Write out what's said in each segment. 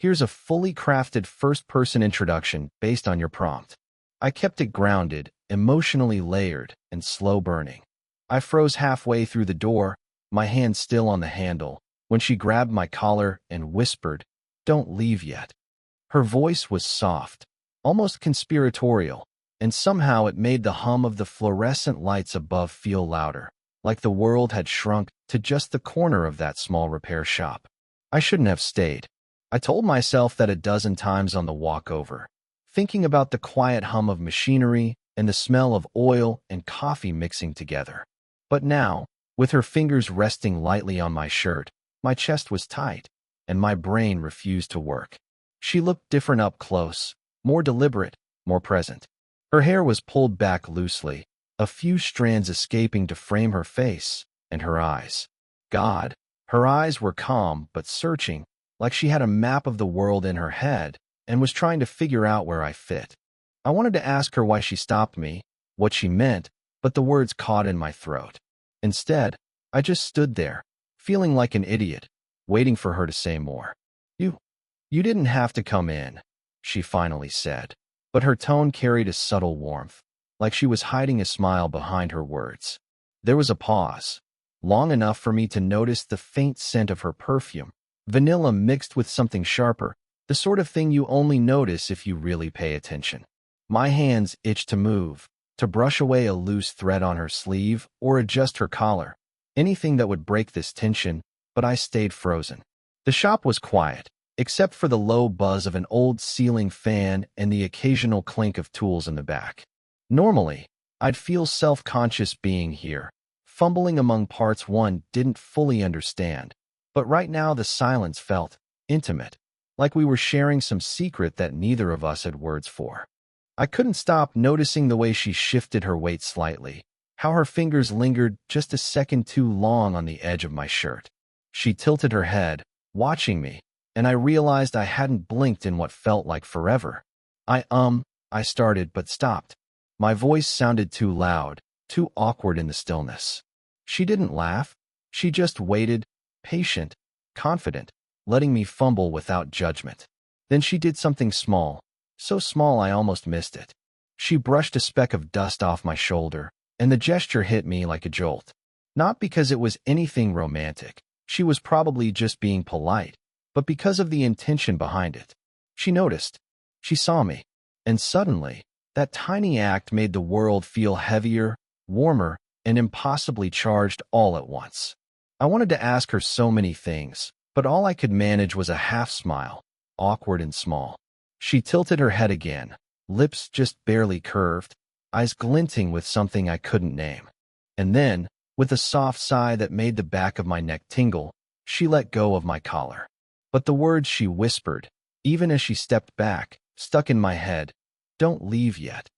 Here's a fully crafted first-person introduction based on your prompt. I kept it grounded, emotionally layered, and slow-burning. I froze halfway through the door, my hand still on the handle, when she grabbed my collar and whispered, "Don't leave yet." Her voice was soft, almost conspiratorial, and somehow it made the hum of the fluorescent lights above feel louder, like the world had shrunk to just the corner of that small repair shop. I shouldn't have stayed. I told myself that a dozen times on the walk over, thinking about the quiet hum of machinery and the smell of oil and coffee mixing together. But now, with her fingers resting lightly on my shirt, my chest was tight, and my brain refused to work. She looked different up close, more deliberate, more present. Her hair was pulled back loosely, a few strands escaping to frame her face, and her eyes. God, her eyes were calm but searching, like she had a map of the world in her head and was trying to figure out where I fit. I wanted to ask her why she stopped me, what she meant, but the words caught in my throat. Instead, I just stood there, feeling like an idiot, waiting for her to say more. You didn't have to come in," she finally said, but her tone carried a subtle warmth, like she was hiding a smile behind her words. There was a pause, long enough for me to notice the faint scent of her perfume, vanilla mixed with something sharper, the sort of thing you only notice if you really pay attention. My hands itched to move, to brush away a loose thread on her sleeve or adjust her collar, anything that would break this tension, but I stayed frozen. The shop was quiet, except for the low buzz of an old ceiling fan and the occasional clink of tools in the back. Normally, I'd feel self-conscious being here, fumbling among parts one didn't fully understand, but right now the silence felt intimate, like we were sharing some secret that neither of us had words for. I couldn't stop noticing the way she shifted her weight slightly, how her fingers lingered just a second too long on the edge of my shirt. She tilted her head, watching me, and I realized I hadn't blinked in what felt like forever. I started but stopped. My voice sounded too loud, too awkward in the stillness. She didn't laugh. She just waited, patient, confident, letting me fumble without judgment. Then she did something small, so small I almost missed it. She brushed a speck of dust off my shoulder, and the gesture hit me like a jolt. Not because it was anything romantic. She was probably just being polite, but because of the intention behind it. She noticed. She saw me. And suddenly, that tiny act made the world feel heavier, warmer, and impossibly charged all at once. I wanted to ask her so many things, but all I could manage was a half-smile, awkward and small. She tilted her head again, lips just barely curved, eyes glinting with something I couldn't name. And then, with a soft sigh that made the back of my neck tingle, she let go of my collar. But the words she whispered, even as she stepped back, stuck in my head. "Don't leave yet."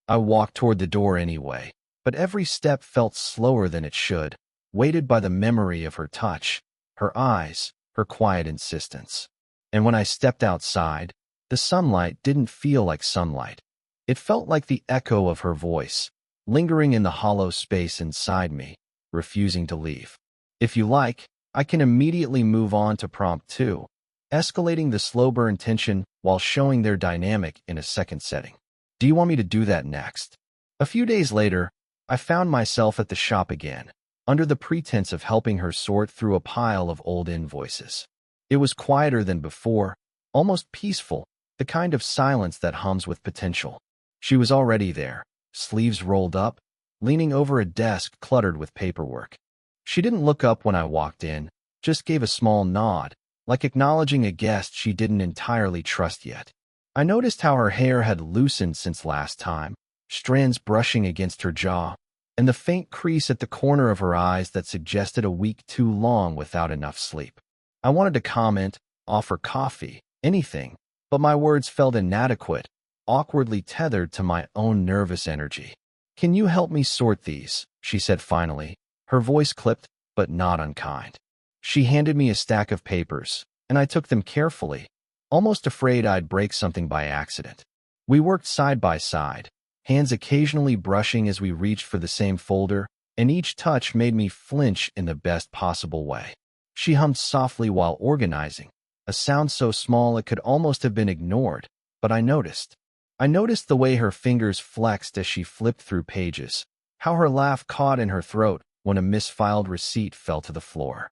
I walked toward the door anyway, but every step felt slower than it should, weighted by the memory of her touch, her eyes, her quiet insistence. And when I stepped outside, the sunlight didn't feel like sunlight. It felt like the echo of her voice, lingering in the hollow space inside me, refusing to leave. If you like, I can immediately move on to prompt 2, escalating the slow burn tension while showing their dynamic in a second setting. Do you want me to do that next? A few days later, I found myself at the shop again, under the pretense of helping her sort through a pile of old invoices. It was quieter than before, almost peaceful, the kind of silence that hums with potential. She was already there, sleeves rolled up, leaning over a desk cluttered with paperwork. She didn't look up when I walked in, just gave a small nod, like acknowledging a guest she didn't entirely trust yet. I noticed how her hair had loosened since last time, strands brushing against her jaw, and the faint crease at the corner of her eyes that suggested a week too long without enough sleep. I wanted to comment, offer coffee, anything, but my words felt inadequate, awkwardly tethered to my own nervous energy. "Can you help me sort these?" she said finally, her voice clipped, but not unkind. She handed me a stack of papers, and I took them carefully, almost afraid I'd break something by accident. We worked side by side, hands occasionally brushing as we reached for the same folder, and each touch made me flinch in the best possible way. She hummed softly while organizing, a sound so small it could almost have been ignored, but I noticed. I noticed the way her fingers flexed as she flipped through pages, how her laugh caught in her throat when a misfiled receipt fell to the floor.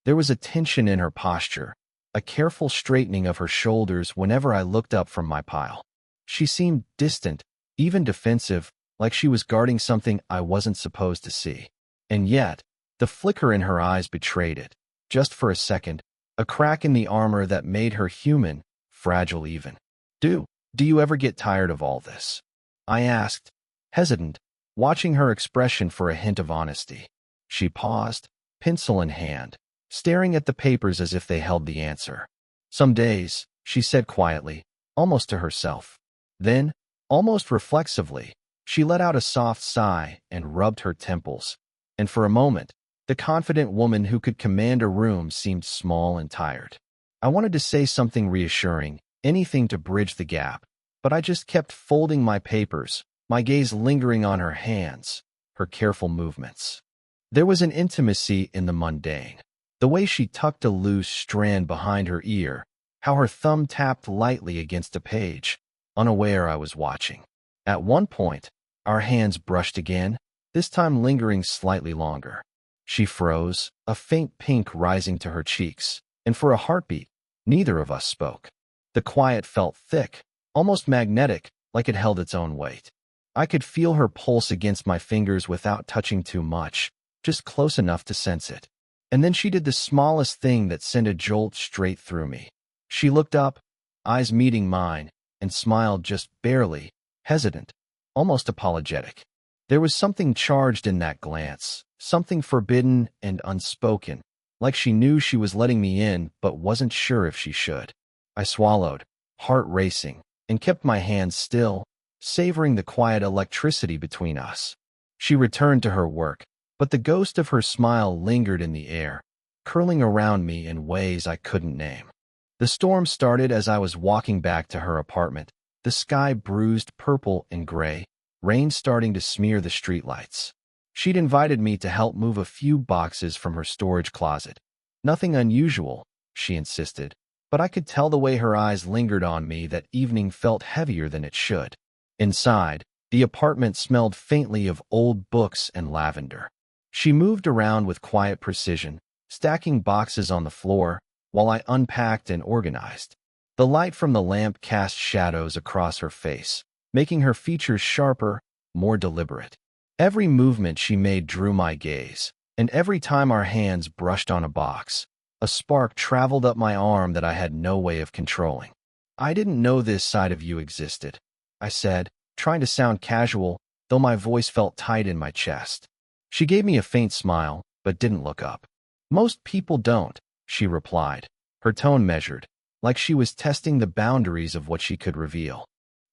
There was a tension in her posture, a careful straightening of her shoulders whenever I looked up from my pile. She seemed distant, even defensive, like she was guarding something I wasn't supposed to see. And yet, the flicker in her eyes betrayed it. Just for a second, a crack in the armor that made her human, fragile even. Do you ever get tired of all this? I asked, hesitant, watching her expression for a hint of honesty. She paused, pencil in hand, staring at the papers as if they held the answer. Some days, she said quietly, almost to herself. Then, almost reflexively, she let out a soft sigh and rubbed her temples. And for a moment, the confident woman who could command a room seemed small and tired. I wanted to say something reassuring, anything to bridge the gap, but I just kept folding my papers, my gaze lingering on her hands, her careful movements. There was an intimacy in the mundane. The way she tucked a loose strand behind her ear, how her thumb tapped lightly against a page, unaware I was watching. At one point, our hands brushed again, this time lingering slightly longer. She froze, a faint pink rising to her cheeks, and for a heartbeat, neither of us spoke. The quiet felt thick, almost magnetic, like it held its own weight. I could feel her pulse against my fingers without touching too much, just close enough to sense it. And then she did the smallest thing that sent a jolt straight through me. She looked up, eyes meeting mine, and smiled just barely, hesitant, almost apologetic. There was something charged in that glance, something forbidden and unspoken, like she knew she was letting me in but wasn't sure if she should. I swallowed, heart racing, and kept my hands still, savoring the quiet electricity between us. She returned to her work, but the ghost of her smile lingered in the air, curling around me in ways I couldn't name. The storm started as I was walking back to her apartment, the sky bruised purple and gray, rain starting to smear the streetlights. She'd invited me to help move a few boxes from her storage closet. Nothing unusual, she insisted, but I could tell the way her eyes lingered on me that evening felt heavier than it should. Inside, the apartment smelled faintly of old books and lavender. She moved around with quiet precision, stacking boxes on the floor, while I unpacked and organized. The light from the lamp cast shadows across her face, making her features sharper, more deliberate. Every movement she made drew my gaze, and every time our hands brushed on a box, a spark traveled up my arm that I had no way of controlling. "I didn't know this side of you existed," I said, trying to sound casual, though my voice felt tight in my chest. She gave me a faint smile, but didn't look up. "Most people don't," she replied, her tone measured, like she was testing the boundaries of what she could reveal.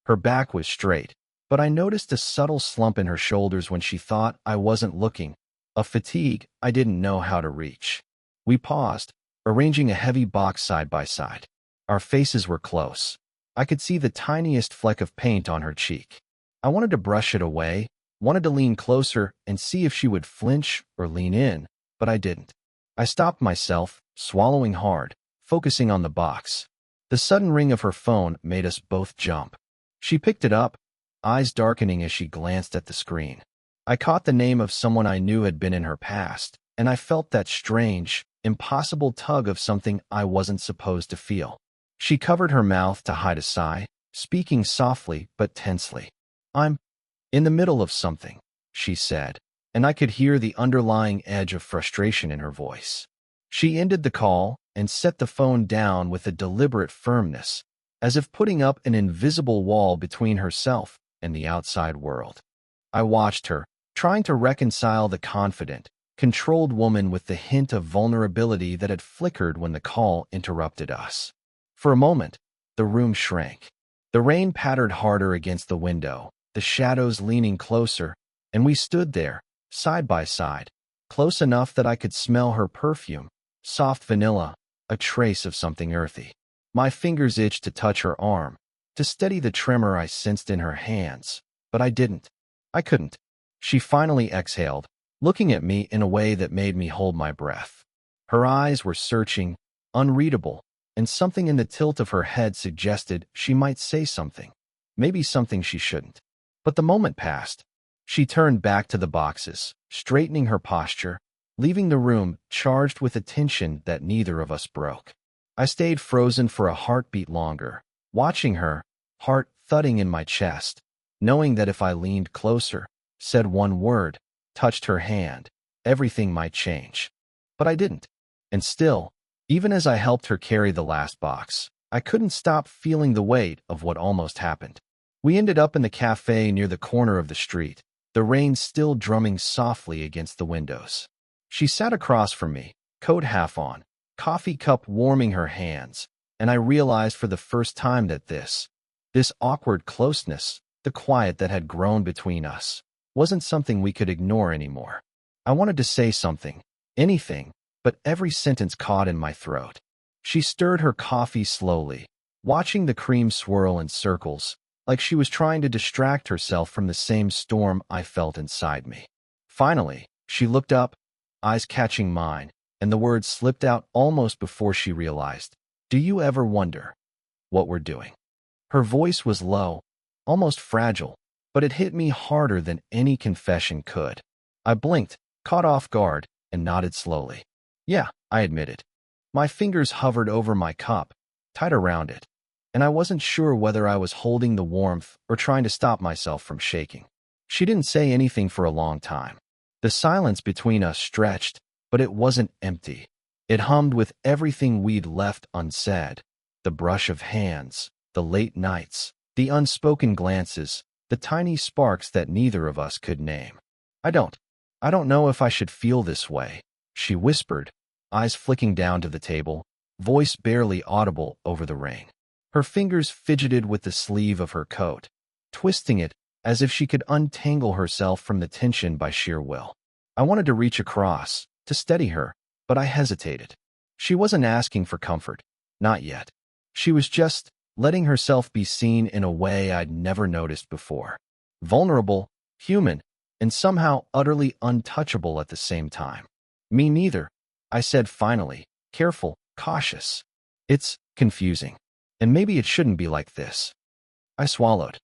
Her back was straight, but I noticed a subtle slump in her shoulders when she thought I wasn't looking, a fatigue I didn't know how to reach. We paused, arranging a heavy box side by side. Our faces were close. I could see the tiniest fleck of paint on her cheek. I wanted to brush it away, wanted to lean closer and see if she would flinch or lean in, but I didn't. I stopped myself, swallowing hard, focusing on the box. The sudden ring of her phone made us both jump. She picked it up, eyes darkening as she glanced at the screen. I caught the name of someone I knew had been in her past, and I felt that strange, impossible tug of something I wasn't supposed to feel. She covered her mouth to hide a sigh, speaking softly but tensely. "I'm in the middle of something," she said, and I could hear the underlying edge of frustration in her voice. She ended the call and set the phone down with a deliberate firmness, as if putting up an invisible wall between herself and the outside world. I watched her, trying to reconcile the confident, controlled woman with the hint of vulnerability that had flickered when the call interrupted us. For a moment, the room shrank. The rain pattered harder against the window, the shadows leaning closer, and we stood there, side by side, close enough that I could smell her perfume, soft vanilla, a trace of something earthy. My fingers itched to touch her arm, to steady the tremor I sensed in her hands, but I didn't. I couldn't. She finally exhaled, looking at me in a way that made me hold my breath. Her eyes were searching, unreadable, and something in the tilt of her head suggested she might say something, maybe something she shouldn't. But the moment passed. She turned back to the boxes, straightening her posture, leaving the room charged with a tension that neither of us broke. I stayed frozen for a heartbeat longer, watching her, heart thudding in my chest, knowing that if I leaned closer, said one word, touched her hand, everything might change. But I didn't. And still, even as I helped her carry the last box, I couldn't stop feeling the weight of what almost happened. We ended up in the cafe near the corner of the street, the rain still drumming softly against the windows. She sat across from me, coat half on, coffee cup warming her hands, and I realized for the first time that this awkward closeness, the quiet that had grown between us, wasn't something we could ignore anymore. I wanted to say something, anything, but every sentence caught in my throat. She stirred her coffee slowly, watching the cream swirl in circles, like she was trying to distract herself from the same storm I felt inside me. Finally, she looked up, eyes catching mine, and the words slipped out almost before she realized. "Do you ever wonder what we're doing?" Her voice was low, almost fragile, but it hit me harder than any confession could. I blinked, caught off guard, and nodded slowly. "Yeah," I admitted. My fingers hovered over my cup, tight around it, and I wasn't sure whether I was holding the warmth or trying to stop myself from shaking. She didn't say anything for a long time. The silence between us stretched, but it wasn't empty. It hummed with everything we'd left unsaid. The brush of hands, the late nights, the unspoken glances, the tiny sparks that neither of us could name. I don't know if I should feel this way," she whispered, eyes flicking down to the table, voice barely audible over the rain. Her fingers fidgeted with the sleeve of her coat, twisting it as if she could untangle herself from the tension by sheer will. I wanted to reach across, to steady her, but I hesitated. She wasn't asking for comfort, not yet. She was just letting herself be seen in a way I'd never noticed before. Vulnerable, human, and somehow utterly untouchable at the same time. "Me neither," I said finally, careful, cautious. "It's confusing. And maybe it shouldn't be like this." I swallowed.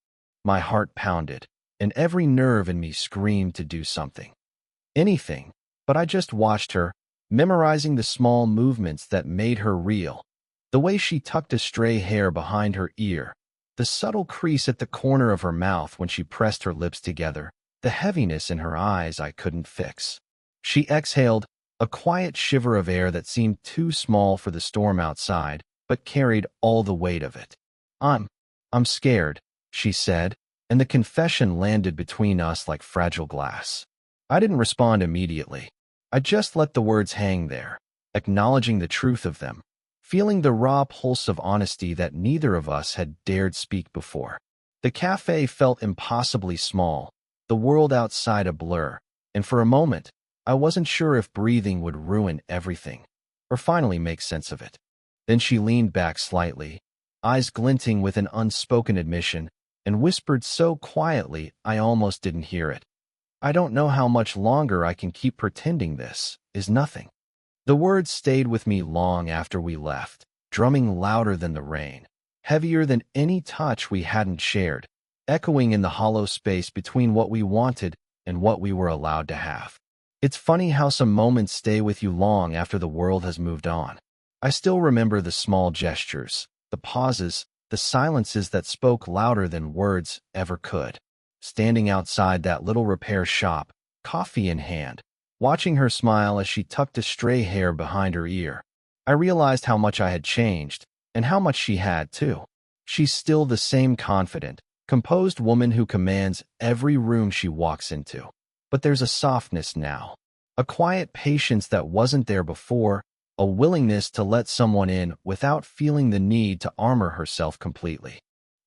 My heart pounded, and every nerve in me screamed to do something. Anything, but I just watched her, memorizing the small movements that made her real. The way she tucked a stray hair behind her ear, the subtle crease at the corner of her mouth when she pressed her lips together, the heaviness in her eyes I couldn't fix. She exhaled, a quiet shiver of air that seemed too small for the storm outside, but carried all the weight of it. I'm scared," she said, and the confession landed between us like fragile glass. I didn't respond immediately. I just let the words hang there, acknowledging the truth of them, feeling the raw pulse of honesty that neither of us had dared speak before. The cafe felt impossibly small, the world outside a blur, and for a moment, I wasn't sure if breathing would ruin everything, or finally make sense of it. Then she leaned back slightly, eyes glinting with an unspoken admission, and whispered so quietly I almost didn't hear it. "I don't know how much longer I can keep pretending this is nothing." The words stayed with me long after we left, drumming louder than the rain, heavier than any touch we hadn't shared, echoing in the hollow space between what we wanted and what we were allowed to have. It's funny how some moments stay with you long after the world has moved on. I still remember the small gestures, the pauses, the silences that spoke louder than words ever could. Standing outside that little repair shop, coffee in hand, watching her smile as she tucked a stray hair behind her ear, I realized how much I had changed, and how much she had, too. She's still the same confident, composed woman who commands every room she walks into. But there's a softness now, a quiet patience that wasn't there before, a willingness to let someone in without feeling the need to armor herself completely.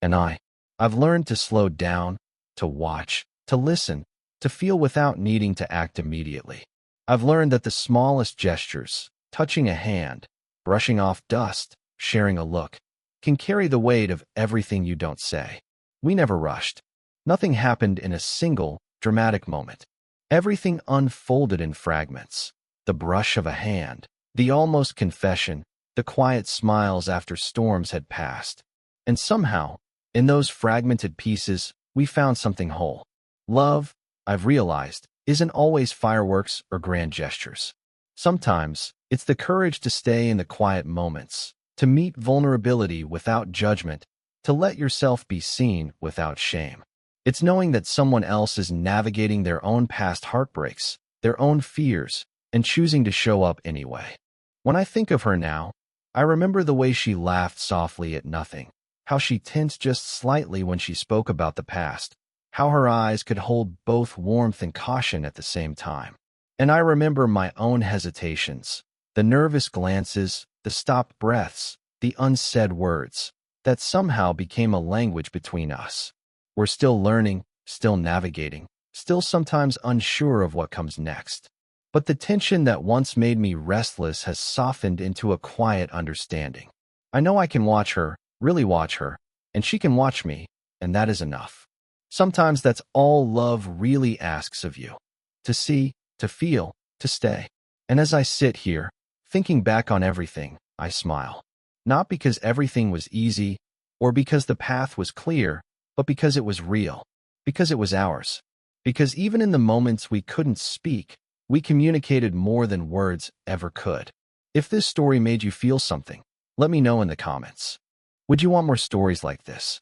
And I've learned to slow down, to watch, to listen, to feel without needing to act immediately. I've learned that the smallest gestures, touching a hand, brushing off dust, sharing a look, can carry the weight of everything you don't say. We never rushed. Nothing happened in a single, dramatic moment. Everything unfolded in fragments. The brush of a hand, the almost confession, the quiet smiles after storms had passed. And somehow, in those fragmented pieces, we found something whole. Love, I've realized, isn't always fireworks or grand gestures. Sometimes, it's the courage to stay in the quiet moments, to meet vulnerability without judgment, to let yourself be seen without shame. It's knowing that someone else is navigating their own past heartbreaks, their own fears, and choosing to show up anyway. When I think of her now, I remember the way she laughed softly at nothing, how she tensed just slightly when she spoke about the past, how her eyes could hold both warmth and caution at the same time. And I remember my own hesitations, the nervous glances, the stopped breaths, the unsaid words, that somehow became a language between us. We're still learning, still navigating, still sometimes unsure of what comes next. But the tension that once made me restless has softened into a quiet understanding. I know I can watch her, really watch her, and she can watch me, and that is enough. Sometimes that's all love really asks of you. To see, to feel, to stay. And as I sit here, thinking back on everything, I smile. Not because everything was easy, or because the path was clear, but because it was real. Because it was ours. Because even in the moments we couldn't speak, we communicated more than words ever could. If this story made you feel something, let me know in the comments. Would you want more stories like this?